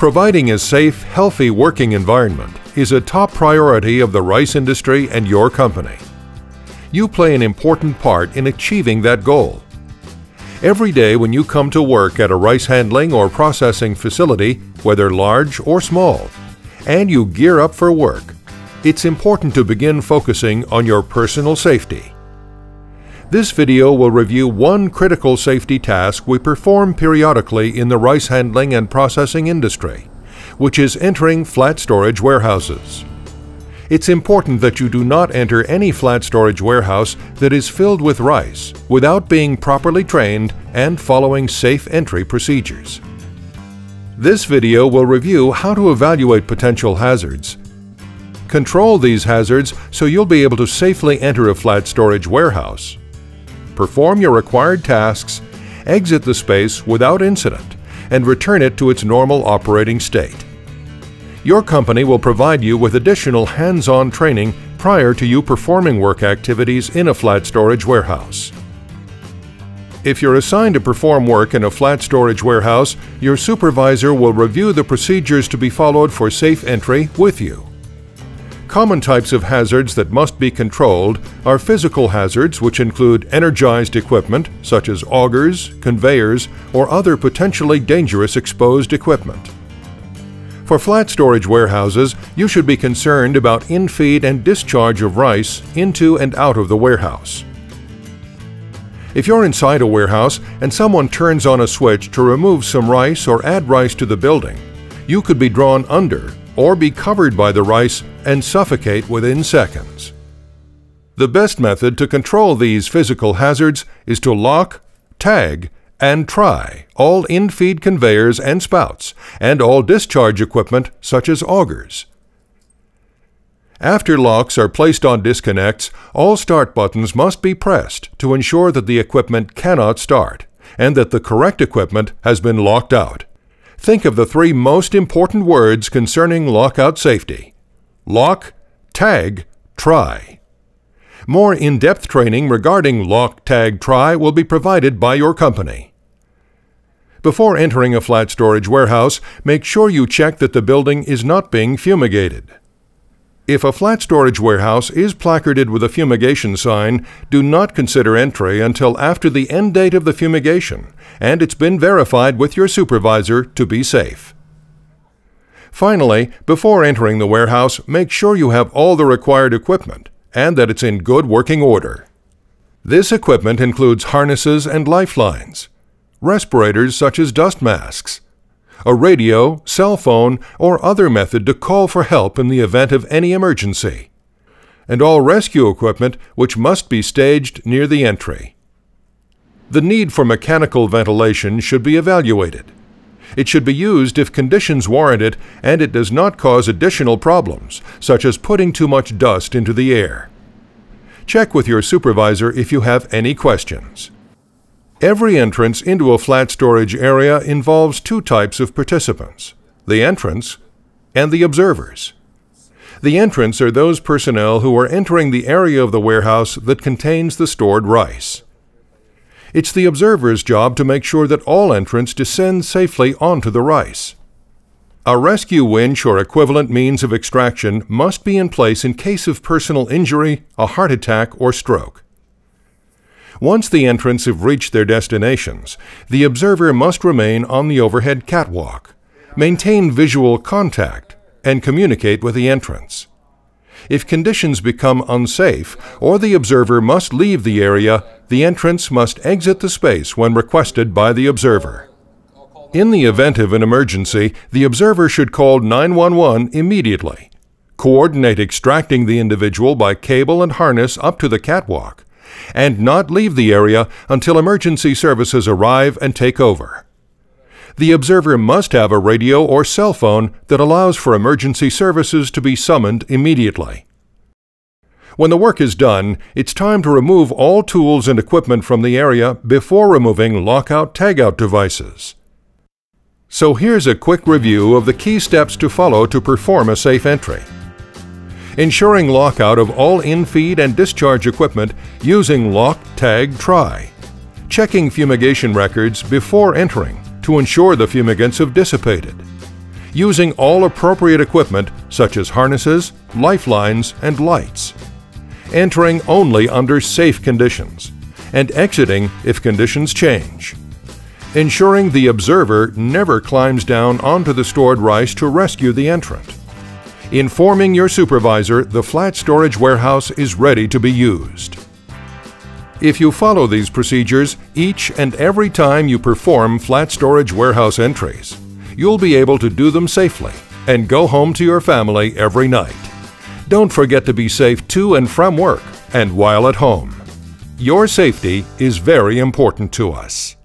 Providing a safe, healthy working environment is a top priority of the rice industry and your company. You play an important part in achieving that goal. Every day when you come to work at a rice handling or processing facility, whether large or small, and you gear up for work, it's important to begin focusing on your personal safety. This video will review one critical safety task we perform periodically in the rice handling and processing industry, which is entering flat storage warehouses. It's important that you do not enter any flat storage warehouse that is filled with rice without being properly trained and following safe entry procedures. This video will review how to evaluate potential hazards, control these hazards so you'll be able to safely enter a flat storage warehouse, perform your required tasks, exit the space without incident, and return it to its normal operating state. Your company will provide you with additional hands-on training prior to you performing work activities in a flat storage warehouse. If you're assigned to perform work in a flat storage warehouse, your supervisor will review the procedures to be followed for safe entry with you. Common types of hazards that must be controlled are physical hazards, which include energized equipment such as augers, conveyors, or other potentially dangerous exposed equipment. For flat storage warehouses, you should be concerned about infeed and discharge of rice into and out of the warehouse. If you're inside a warehouse and someone turns on a switch to remove some rice or add rice to the building, you could be drawn under or be covered by the rice and suffocate within seconds. The best method to control these physical hazards is to lock, tag, and try all in-feed conveyors and spouts and all discharge equipment such as augers. After locks are placed on disconnects, all start buttons must be pressed to ensure that the equipment cannot start and that the correct equipment has been locked out. Think of the three most important words concerning lockout safety: lock, tag, try. More in-depth training regarding lock, tag, try will be provided by your company. Before entering a flat storage warehouse, make sure you check that the building is not being fumigated. If a flat storage warehouse is placarded with a fumigation sign, do not consider entry until after the end date of the fumigation and it's been verified with your supervisor to be safe. Finally, before entering the warehouse, make sure you have all the required equipment and that it's in good working order. This equipment includes harnesses and lifelines, respirators such as dust masks, a radio, cell phone, or other method to call for help in the event of any emergency, and all rescue equipment which must be staged near the entry. The need for mechanical ventilation should be evaluated. It should be used if conditions warrant it and it does not cause additional problems, such as putting too much dust into the air. Check with your supervisor if you have any questions. Every entrance into a flat storage area involves two types of participants: the entrants and the observers. The entrants are those personnel who are entering the area of the warehouse that contains the stored rice. It's the observer's job to make sure that all entrants descend safely onto the rice. A rescue winch or equivalent means of extraction must be in place in case of personal injury, a heart attack, or stroke. Once the entrants have reached their destinations, the observer must remain on the overhead catwalk, maintain visual contact, and communicate with the entrants. If conditions become unsafe or the observer must leave the area, the entrants must exit the space when requested by the observer. In the event of an emergency, the observer should call 911 immediately, coordinate extracting the individual by cable and harness up to the catwalk, and not leave the area until emergency services arrive and take over. The observer must have a radio or cell phone that allows for emergency services to be summoned immediately. When the work is done, it's time to remove all tools and equipment from the area before removing lockout/tagout devices. So here's a quick review of the key steps to follow to perform a safe entry. Ensuring lockout of all in-feed and discharge equipment using lock, tag, try. Checking fumigation records before entering to ensure the fumigants have dissipated. using all appropriate equipment such as harnesses, lifelines, and lights, entering only under safe conditions, and exiting if conditions change, ensuring the observer never climbs down onto the stored rice to rescue the entrant, informing your supervisor the flat storage warehouse is ready to be used. If you follow these procedures each and every time you perform flat storage warehouse entries, you'll be able to do them safely and go home to your family every night. Don't forget to be safe to and from work and while at home. Your safety is very important to us.